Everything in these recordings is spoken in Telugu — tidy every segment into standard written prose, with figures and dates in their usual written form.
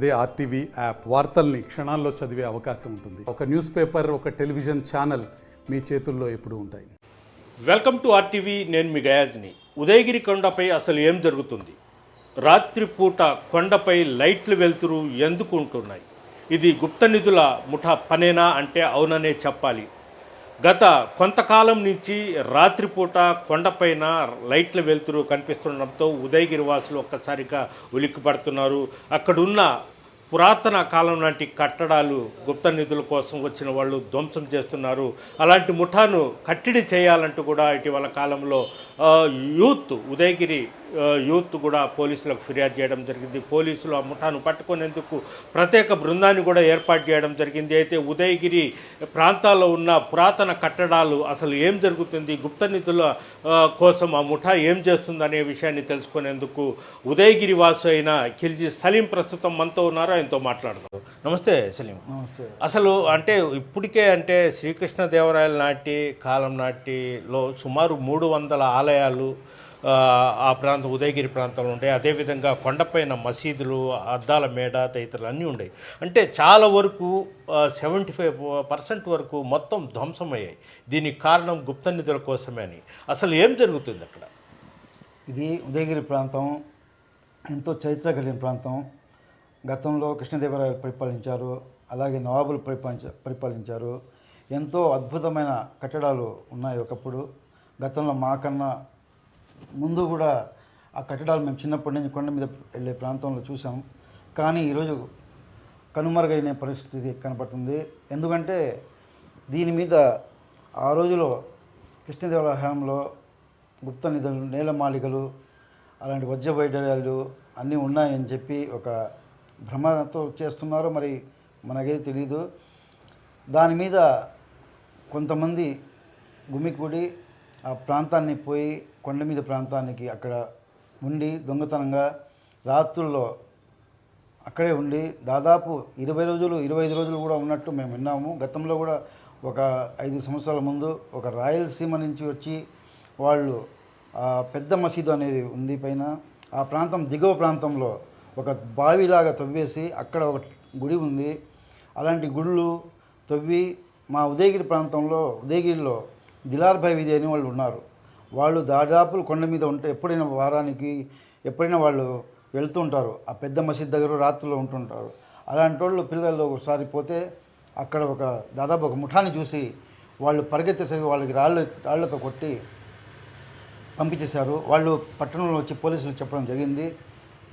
అదే ఆర్టీవీ యాప్ వార్తల్ని క్షణాల్లో చదివే అవకాశం ఉంటుంది. ఒక న్యూస్ పేపర్, ఒక టెలివిజన్ ఛానల్ మీ చేతుల్లో ఎప్పుడూ ఉంటాయి. Welcome to RTV. నేను మీ గయాజ్ని. ఉదయగిరి కొండపై అసలు ఏం జరుగుతుంది? రాత్రిపూట కొండపై లైట్లు వెలుతురు ఎందుకు ఉంటున్నాయి? ఇది గుప్త నిధుల ముఠా పనేనా అంటే అవుననే చెప్పాలి. గత కొంతకాలం నుంచి రాత్రిపూట కొండపైన లైట్ల వెలుతురు కనిపిస్తుండడంతో ఉదయగిరి వాసులు ఒక్కసారిగా ఉలిక్కిపడుతున్నారు. అక్కడున్న పురాతన కాలం నాటి కట్టడాలు గుప్త నిధుల కోసం వచ్చిన వాళ్ళు ధ్వంసం చేస్తున్నారు. అలాంటి ముఠాను కట్టడి చేయాలంటూ కూడా ఇటీవల కాలంలో ఉదయగిరి యూత్ కూడా పోలీసులకు ఫిర్యాదు చేయడం జరిగింది. పోలీసులు ఆ ముఠాను పట్టుకునేందుకు ప్రత్యేక బృందాన్ని కూడా ఏర్పాటు చేయడం జరిగింది. అయితే ఉదయగిరి ప్రాంతాల్లో ఉన్న పురాతన కట్టడాలు అసలు ఏం జరుగుతుంది, గుప్త నిధుల కోసం ఆ ముఠా ఏం చేస్తుంది అనే విషయాన్ని తెలుసుకునేందుకు ఉదయగిరి వాసు అయిన ఖిల్జీ సలీం ప్రస్తుతం మనతో ఉన్నారు. ఆయనతో మాట్లాడదాం. నమస్తే సలీం. నమస్తే. అసలు అంటే ఇప్పటికే అంటే శ్రీకృష్ణదేవరాయల నాటి కాలం నాటిలో సుమారు 300 ఆలయాలు ఆ ప్రాంతం ఉదయగిరి ప్రాంతంలో ఉంటాయి. అదేవిధంగా కొండపైన మసీదులు, అద్దాల మేడ తదితరులు అన్నీ ఉన్నాయి. అంటే చాలా వరకు 75% వరకు మొత్తం ధ్వంసమయ్యాయి. దీనికి కారణం గుప్త నిధుల కోసమే అని. అసలు ఏం జరుగుతుంది అక్కడ? ఇది ఉదయగిరి ప్రాంతం ఎంతో చరిత్ర కలిగిన ప్రాంతం. గతంలో కృష్ణదేవరాయలు పరిపాలించారు, అలాగే నవాబులు పరిపాలించారు. ఎంతో అద్భుతమైన కట్టడాలు ఉన్నాయి. ఒకప్పుడు గతంలో మాకన్నా ముందు కూడా ఆ కట్టడాలు మేము చిన్నప్పటి నుంచి కొండ మీద వెళ్ళే ప్రాంతంలో చూసాం. కానీ ఈరోజు కనుమరుగైన పరిస్థితి కనపడుతుంది. ఎందుకంటే దీని మీద ఆ రోజులో కృష్ణదేవరాయ హయాంలో గుప్త నిధులు, నేలమాళికలు, అలాంటి వజ్ర వైడర్యాలు అన్నీ ఉన్నాయని చెప్పి ఒక భ్రమతో చేస్తున్నారు. మరి మనకేది తెలీదు. దాని మీద కొంతమంది గుమికూడి ఆ ప్రాంతాన్ని పోయి కొండ మీద ప్రాంతానికి అక్కడ ఉండి దొంగతనంగా రాత్రుల్లో అక్కడే ఉండి దాదాపు 20 రోజులు 25 రోజులు కూడా ఉన్నట్టు మేము విన్నాము. గతంలో కూడా ఒక 5 సంవత్సరాల ముందు ఒక రాయలసీమ నుంచి వచ్చి వాళ్ళు పెద్ద మసీదు అనేది ఉంది పైన. ఆ ప్రాంతం దిగువ ప్రాంతంలో ఒక బావిలాగా తవ్వేసి అక్కడ ఒక గుడి ఉంది. అలాంటి గుళ్ళు తవ్వి మా ఉదయగిరి ప్రాంతంలో ఉదయగిరిలో దిలార్ భాయ్ విధి అని వాళ్ళు ఉన్నారు. వాళ్ళు దాదాపు కొండ మీద ఉంటే ఎప్పుడైనా వారానికి ఎప్పుడైనా వాళ్ళు వెళ్తూ ఉంటారు. ఆ పెద్ద మసీద్ దగ్గర రాత్రుల్లో ఉంటుంటారు. అలాంటి వాళ్ళు పిల్లలు ఒకసారి పోతే అక్కడ దాదాపు ఒక ముఠాన్ని చూసి వాళ్ళు పరిగెత్తేసరికి వాళ్ళకి రాళ్లతో కొట్టి పంపించేశారు. వాళ్ళు పట్టణంలో వచ్చి పోలీసులు చెప్పడం జరిగింది.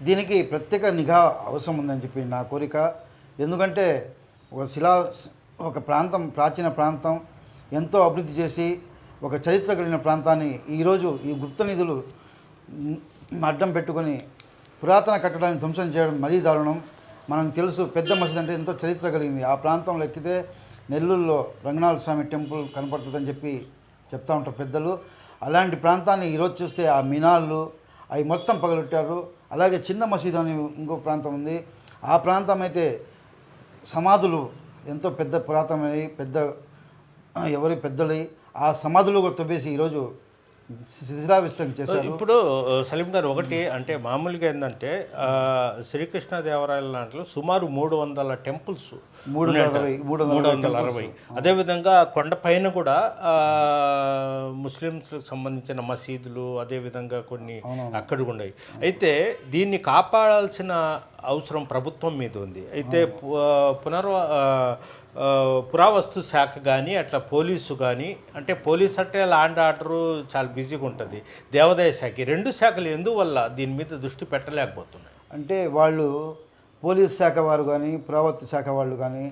దీనికి ప్రత్యేక నిఘా అవసరం ఉందని చెప్పి నా కోరిక. ఎందుకంటే ఒక ప్రాంతం, ప్రాచీన ప్రాంతం, ఎంతో అభివృద్ధి చేసి ఒక చరిత్ర కలిగిన ప్రాంతాన్ని ఈరోజు ఈ గుప్త నిధులు అడ్డం పెట్టుకొని పురాతన కట్టడాన్ని ధ్వంసం చేయడం మరీ దారుణం. మనకు తెలుసు పెద్ద మసీద్ అంటే ఎంతో చరిత్ర కలిగింది. ఆ ప్రాంతంలో ఎక్కితే నెల్లూరులో రంగనాథ స్వామి టెంపుల్ కనపడుతుందని చెప్పి చెప్తూ ఉంటారు పెద్దలు. అలాంటి ప్రాంతాన్ని ఈరోజు చూస్తే ఆ మినార్లు అవి మొత్తం పగలొట్టారు. అలాగే చిన్న మసీదు అని ఇంకో ప్రాంతం ఉంది. ఆ ప్రాంతం అయితే సమాధులు ఎంతో పెద్ద పురాతనమై ఎవరి పెద్దలై ఆ సమాధులు కూడా తవ్వేసి ఈరోజు శిథిలావిష్టం చేశారు. ఇప్పుడు సలీం గారు, ఒకటి అంటే మామూలుగా ఏంటంటే శ్రీకృష్ణదేవరాయల నాటిలో సుమారు 300 టెంపుల్స్, 360. అదేవిధంగా కొండపైన కూడా ముస్లిమ్స్కి సంబంధించిన మసీదులు, అదేవిధంగా కొన్ని అక్కడ ఉన్నాయి. అయితే దీన్ని కాపాడాల్సిన అవసరం ప్రభుత్వం మీద ఉంది. అయితే పురావస్తు శాఖ కానీ అట్లా పోలీసు కానీ, అంటే పోలీస్ అంటే ల్యాండ్ ఆర్డరు చాలా బిజీగా ఉంటుంది. దేవాదాయ శాఖ, 2 శాఖలు ఎందువల్ల దీని మీద దృష్టి పెట్టలేకపోతున్నాయి? అంటే వాళ్ళు పోలీస్ శాఖ వారు కానీ పురావస్తు శాఖ వాళ్ళు కానీ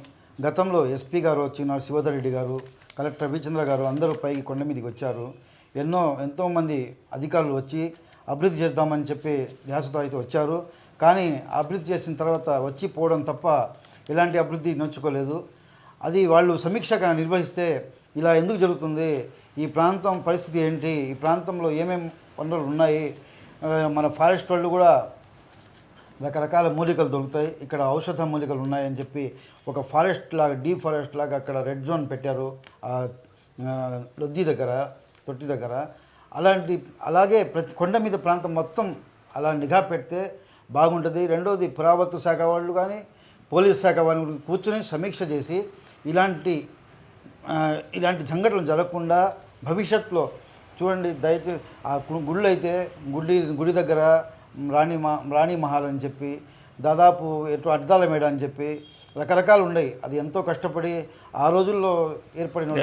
గతంలో ఎస్పీ గారు వచ్చినారు, శివధర్ రెడ్డి గారు, కలెక్టర్ రవిచంద్ర గారు అందరూ పైకి కొండ మీదకి వచ్చారు. ఎంతోమంది అధికారులు వచ్చి అభివృద్ధి చేద్దామని చెప్పి ధ్యాసతో అయితే వచ్చారు. కానీ అభివృద్ధి చేసిన తర్వాత వచ్చి పోవడం తప్ప ఎలాంటి అభివృద్ధి నోచుకోలేదు. అది వాళ్ళు సమీక్షగా నిర్వహిస్తే ఇలా ఎందుకు జరుగుతుంది, ఈ ప్రాంతం పరిస్థితి ఏంటి, ఈ ప్రాంతంలో ఏమేమి వనరులు ఉన్నాయి, మన ఫారెస్ట్ వాళ్ళు కూడా రకరకాల మూలికలు దొరుకుతాయి, ఇక్కడ ఔషధ మూలికలు ఉన్నాయని చెప్పి ఒక ఫారెస్ట్ లాగా, డీప్ ఫారెస్ట్ లాగా అక్కడ రెడ్ జోన్ పెట్టారు లొద్ది దగ్గర, తొట్టి దగ్గర. అలాగే ప్రతి కొండ మీద ప్రాంతం మొత్తం అలా నిఘా పెడితే బాగుంటుంది. రెండోది పురావస్తు శాఖ వాళ్ళు కానీ పోలీస్ శాఖ వాళ్ళు కూర్చొని సమీక్ష చేసి ఇలాంటి సంఘటనలు జరగకుండా భవిష్యత్తులో చూడండి. దయచేసి ఆ గుళ్ళు అయితే గుడి దగ్గర రాణి మహల్ అని చెప్పి దాదాపు అద్దాల మేడ అని చెప్పి రకరకాలు ఉన్నాయి. అది ఎంతో కష్టపడి ఆ రోజుల్లో ఏర్పాటు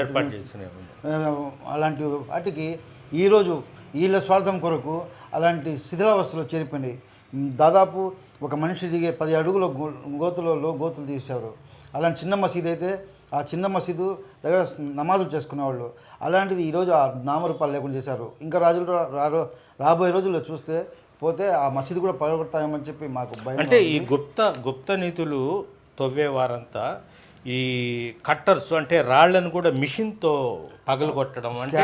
అలాంటి వాటికి ఈరోజు వీళ్ళ స్వార్థం కొరకు అలాంటి శిథిలావస్థలో చేరిపోయినాయి. దాదాపు ఒక మనిషి దిగే 10 అడుగుల గోతులు తీశారు. అలాంటి చిన్న మసీదు అయితే ఆ చిన్న మసీదు దగ్గర నమాజులు చేసుకునేవాళ్ళు. అలాంటిది ఈరోజు ఆ నామరూపాలు లేకుండా చేశారు. ఇంకా రాబోయే రోజుల్లో చూస్తే పోతే ఆ మసీదు కూడా పగలగొడతామని చెప్పి మాకు భయం. అంటే ఈ గుప్త నీతులు తవ్వేవారంతా ఈ కట్టర్స్ అంటే రాళ్లను కూడా మిషన్తో పగలగొట్టడం, అంటే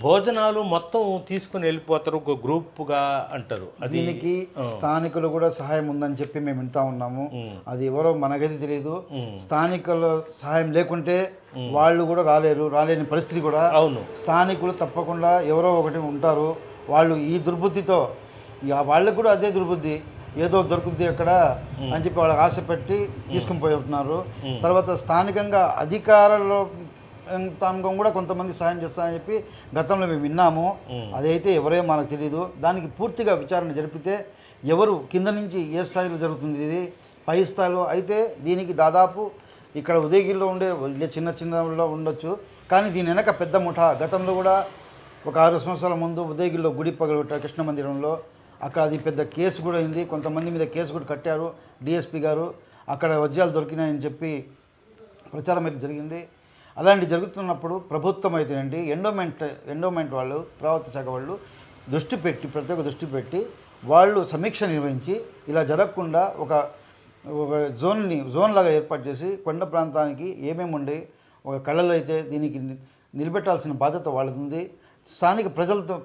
భోజనాలు మొత్తం తీసుకుని వెళ్ళిపోతారు ఒక గ్రూప్గా అంటారు. దీనికి స్థానికులు కూడా సహాయం ఉందని చెప్పి మేము వింటా ఉన్నాము. అది ఎవరో మనకైతే తెలియదు. స్థానికుల సహాయం లేకుంటే వాళ్ళు కూడా రాలేని పరిస్థితి కూడా. అవును, స్థానికులు తప్పకుండా ఎవరో ఒకటి ఉంటారు. వాళ్ళు ఈ దుర్బుద్ధితో వాళ్ళకు కూడా అదే దుర్బుద్ధి, ఏదో దొరుకుద్ది అక్కడ అని చెప్పి వాళ్ళకి ఆశ పెట్టి తీసుకుని పోయి ఉంటున్నారు. తర్వాత స్థానికంగా అధికారులు కూడా కొంతమంది సాయం చేస్తారని చెప్పి గతంలో మేము విన్నాము. అదైతే ఎవరే మనకు తెలియదు. దానికి పూర్తిగా విచారణ జరిపితే ఎవరు కింద నుంచి ఏ స్థాయిలో జరుగుతుంది ఇది పై స్థాయిలో అయితే దీనికి దాదాపు ఇక్కడ ఉదయగిరిలో ఉండే చిన్నలో ఉండొచ్చు. కానీ దీని వెనక పెద్ద ముఠా. గతంలో కూడా ఒక 6 సంవత్సరాల ముందు ఉదయగిరిలో గుడి పగలగొట్టారు కృష్ణ మందిరంలో. అక్కడ అది పెద్ద కేసు కూడా అయింది. కొంతమంది మీద కేసు కూడా కట్టారు డిఎస్పీ గారు. అక్కడ వజ్రాలు దొరికినాయని చెప్పి ప్రచారం అయితే జరిగింది. అలాంటి జరుగుతున్నప్పుడు ప్రభుత్వం అయితేనండి ఎండోమెంట్ వాళ్ళు పురావస్తు శాఖ వాళ్ళు ప్రత్యేక దృష్టి పెట్టి వాళ్ళు సమీక్ష నిర్వహించి ఇలా జరగకుండా ఒక జోన్ లాగా ఏర్పాటు చేసి కొండ ప్రాంతానికి ఏమేమి ఉండి ఒక కళలు అయితే దీనికి నిలబెట్టాల్సిన బాధ్యత వాళ్ళది ఉంది. స్థానిక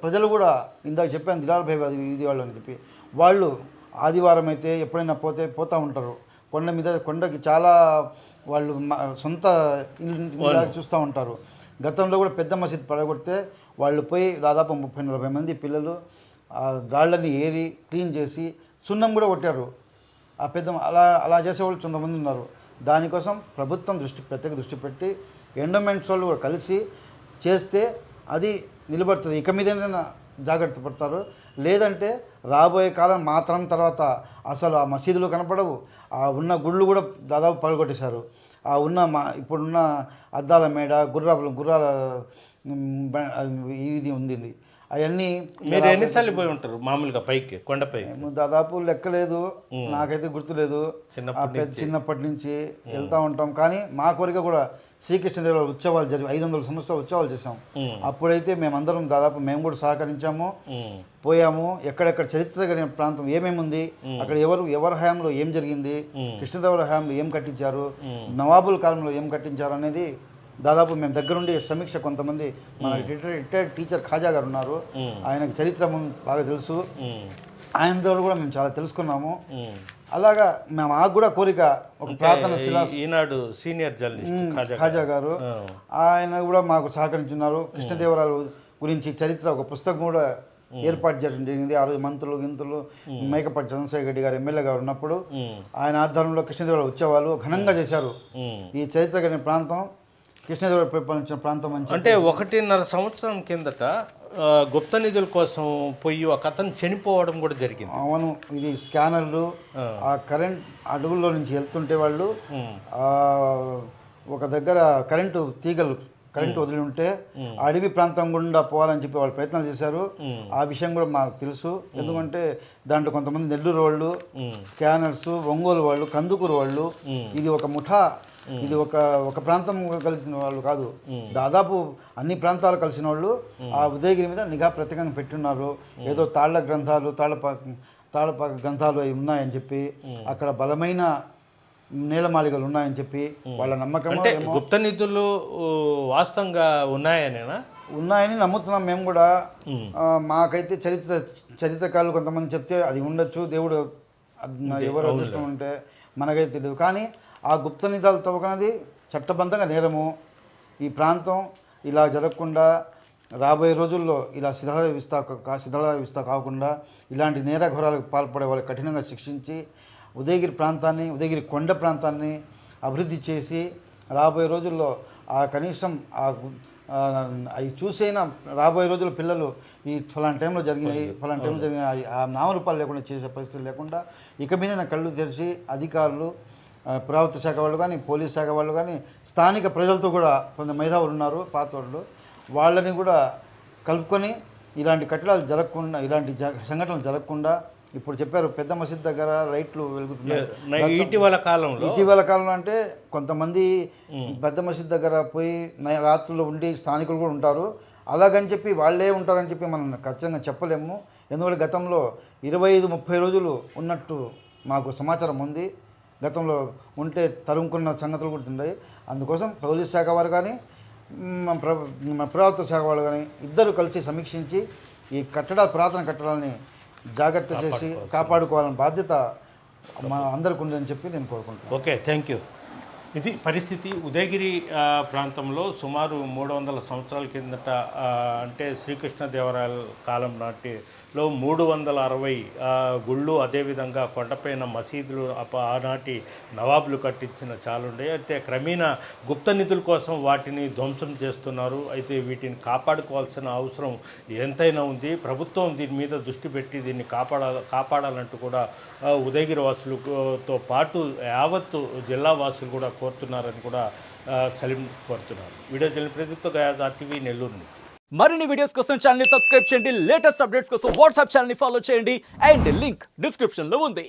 ప్రజలు కూడా ఇందాక చెప్పాను దిలాల్ భాయ్ ఇది వాళ్ళు అని చెప్పి వాళ్ళు ఆదివారం అయితే ఎప్పుడైనా పోతూ ఉంటారు. కొండకి చాలా వాళ్ళు సొంత ఇల్లు చూస్తూ ఉంటారు. గతంలో కూడా పెద్ద మసీద్ పడగొడితే వాళ్ళు పోయి దాదాపు 30-40 మంది పిల్లలు ఆ రాళ్ళని ఏరి క్లీన్ చేసి సున్నం కూడా కొట్టారు. ఆ అలా చేసేవాళ్ళు కొంతమంది ఉన్నారు. దానికోసం ప్రభుత్వం ప్రత్యేక దృష్టి పెట్టి ఎండోమెంట్స్ వాళ్ళు కూడా కలిసి చేస్తే అది నిలబడుతుంది. ఇక మీద జాగ్రత్త పడతారు. లేదంటే రాబోయే కాలం మాత్రం తర్వాత అసలు ఆ మసీదులు కనపడవు. ఆ ఉన్న గుళ్ళు కూడా దాదాపు పగలగొట్టేశారు. ఆ ఇప్పుడున్న అద్దాల మేడ గుర్రాల ఇది ఉంది. అవన్నీ మీరు ఎన్నిసార్లు పోయి ఉంటారు మామూలుగా పైకి కొండపై? దాదాపు లెక్కలేదు, నాకైతే గుర్తులేదు. చిన్నప్పటి నుంచి వెళ్తూ ఉంటాం. కానీ మా కోరిక కూడా శ్రీకృష్ణదేవరాయల ఉత్సవాలు 500 సంవత్సరాల ఉత్సవాలు చేసాం. అప్పుడైతే మేమందరం దాదాపు మేము కూడా సహకరించాము, పోయాము. ఎక్కడెక్కడ చరిత్ర కలిగిన ప్రాంతం ఏమేమి ఉంది, అక్కడ ఎవరి హయాంలో ఏం జరిగింది, కృష్ణదేవరాయల హయాంలో ఏం కట్టించారు, నవాబుల కాలంలో ఏం కట్టించారు అనేది దాదాపు మేము దగ్గరుండి సమీక్ష. కొంతమంది మన రిటైర్డ్ టీచర్ ఖాజా గారు ఉన్నారు, ఆయనకు చరిత్ర బాగా తెలుసు. ఆయన ద్వారా కూడా మేము చాలా తెలుసుకున్నాము. అలాగా మాకు కూడా కోరిక ఒక ప్రార్థన ఈనాడు సీనియర్ జర్నలిస్ట్ ఖాజా గారు ఆయన కూడా మాకు సహకరించున్నారు. కృష్ణదేవరాయల గురించి చరిత్ర ఒక పుస్తకం కూడా ఏర్పాటు చేయడం జరిగింది. ఆ రోజు మంత్రులు మేకపాటి చంద్రశేఖర్ రెడ్డి గారు ఎమ్మెల్యే గారు ఉన్నప్పుడు ఆయన ఆధ్వర్యంలో కృష్ణదేవరాయల ఉత్సవాలు ఘనంగా చేశారు. ఈ చరిత్ర కలిగిన ప్రాంతం కృష్ణదేవరాయలు పరిపాలించిన ప్రాంతం అంటే 1.5 సంవత్సరం కిందట గుప్త నిధుల కోసం పోయి ఒక అతను చనిపోవడం కూడా జరిగింది. అవును, ఇది స్కానర్లు ఆ కరెంట్ అడుగుల్లో నుంచి వెళ్తుంటే వాళ్ళు ఒక దగ్గర కరెంటు వదిలి ఉంటే అడవి ప్రాంతం గుండా పోవాలని చెప్పి వాళ్ళు ప్రయత్నాలు చేశారు. ఆ విషయం కూడా మాకు తెలుసు. ఎందుకంటే దాంట్లో కొంతమంది నెల్లూరు వాళ్ళు, స్కానర్స్, ఒంగోలు వాళ్ళు, కందుకూరు వాళ్ళు, ఇది ఒక ముఠా. ఇది ఒక ప్రాంతం కలిసిన వాళ్ళు కాదు, దాదాపు అన్ని ప్రాంతాలు కలిసిన వాళ్ళు ఆ ఉదయగిరి మీద నిఘా ప్రత్యేకంగా పెట్టున్నారు. ఏదో తాళ్ల గ్రంథాలు అవి ఉన్నాయని చెప్పి, అక్కడ బలమైన నీలమాళిగలు ఉన్నాయని చెప్పి వాళ్ళ నమ్మకం. గుప్త నిధులు వాస్తవంగా ఉన్నాయని నమ్ముతున్నాం మేము కూడా. మాకైతే చరిత్రకారులు కొంతమంది చెప్తే అది ఉండొచ్చు, దేవుడు ఎవరు అదృష్టం ఉంటే మనకైతే తెలియదు. కానీ ఆ గుప్త నిధాలు తవ్వకనది చట్టబద్ధంగా నేరము. ఈ ప్రాంతం ఇలా జరగకుండా రాబోయే రోజుల్లో ఇలా శిథిలావస్థ కాకుండా ఇలాంటి నేరఘోరాలకు పాల్పడే వాళ్ళకి కఠినంగా శిక్షించి ఉదయగిరి కొండ ప్రాంతాన్ని అభివృద్ధి చేసి రాబోయే రోజుల్లో కనీసం అవి చూసైనా రాబోయే రోజుల్లో పిల్లలు ఈ ఫలానా టైంలో జరిగినాయి ఆ నామరూపాలు లేకుండా చేసే పరిస్థితి లేకుండా ఇక మీద కళ్ళు తెరిచి అధికారులు, పురావస్తు శాఖ వాళ్ళు కానీ, పోలీస్ శాఖ వాళ్ళు కానీ, స్థానిక ప్రజలతో కూడా కొంత మేధావులు ఉన్నారు పాత వాళ్ళు, వాళ్ళని కూడా కలుపుకొని ఇలాంటి కట్టడాలు జరగకుండా, ఇలాంటి సంఘటనలు జరగకుండా ఇప్పుడు చెప్పారు పెద్ద మసీద్ దగ్గర లైట్లు వెలుగుతున్నాయి. ఇటీవల కాలంలో అంటే కొంతమంది పెద్ద మసీద్ దగ్గర పోయి రాత్రుల్లో ఉండి స్థానికులు కూడా ఉంటారు. అలాగని చెప్పి వాళ్ళే ఉంటారని చెప్పి మనం ఖచ్చితంగా చెప్పలేము. ఎందుకంటే గతంలో 25-30 రోజులు ఉన్నట్టు మాకు సమాచారం ఉంది. గతంలో ఉంటే తరుముకున్న సంగతులు కూడా ఉన్నాయి. అందుకోసం పోలీస్ శాఖ వారు కానీ, పురావస్తు శాఖ వాళ్ళు కానీ ఇద్దరు కలిసి సమీక్షించి ఈ పురాతన కట్టడాలని జాగ్రత్త చేసి కాపాడుకోవాలని బాధ్యత మా అందరికీ ఉందని చెప్పి నేను కోరుకుంటున్నాను. Okay, thank you. ఇది పరిస్థితి. ఉదయగిరి ప్రాంతంలో సుమారు 300 సంవత్సరాల కిందట అంటే శ్రీకృష్ణదేవరాయల కాలం నాటిలో 360 గుళ్ళు, అదేవిధంగా కొండపైన మసీదులు ఆనాటి నవాబులు కట్టించిన చాలుండే. అయితే క్రమేణా గుప్త నిధుల కోసం వాటిని ధ్వంసం చేస్తున్నారు. అయితే వీటిని కాపాడుకోవాల్సిన అవసరం ఎంతైనా ఉంది. ప్రభుత్వం దీని మీద దృష్టి పెట్టి దీన్ని కాపాడాలంటూ కూడా ఉదయగిరి వాసులతో పాటు యావత్తు జిల్లా వాసులు కూడా కోరుతున్నారని కూడా సలీం కోరుతున్నారు. వీడియో జర్నలిస్ట్ ప్రదీప్తో గయాజ్, RTV, నెల్లూరు నుంచి. మరిన్ని వీడియోస్ కోసం ఛానల్ ని సబ్స్క్రైబ్ చేయండి. లేటెస్ట్ అప్డేట్స్ కోసం వాట్సాప్ ఛానల్ ని ఫాలో చేయండి. అండ్ లింక్ డిస్క్రిప్షన్ లో ఉంది.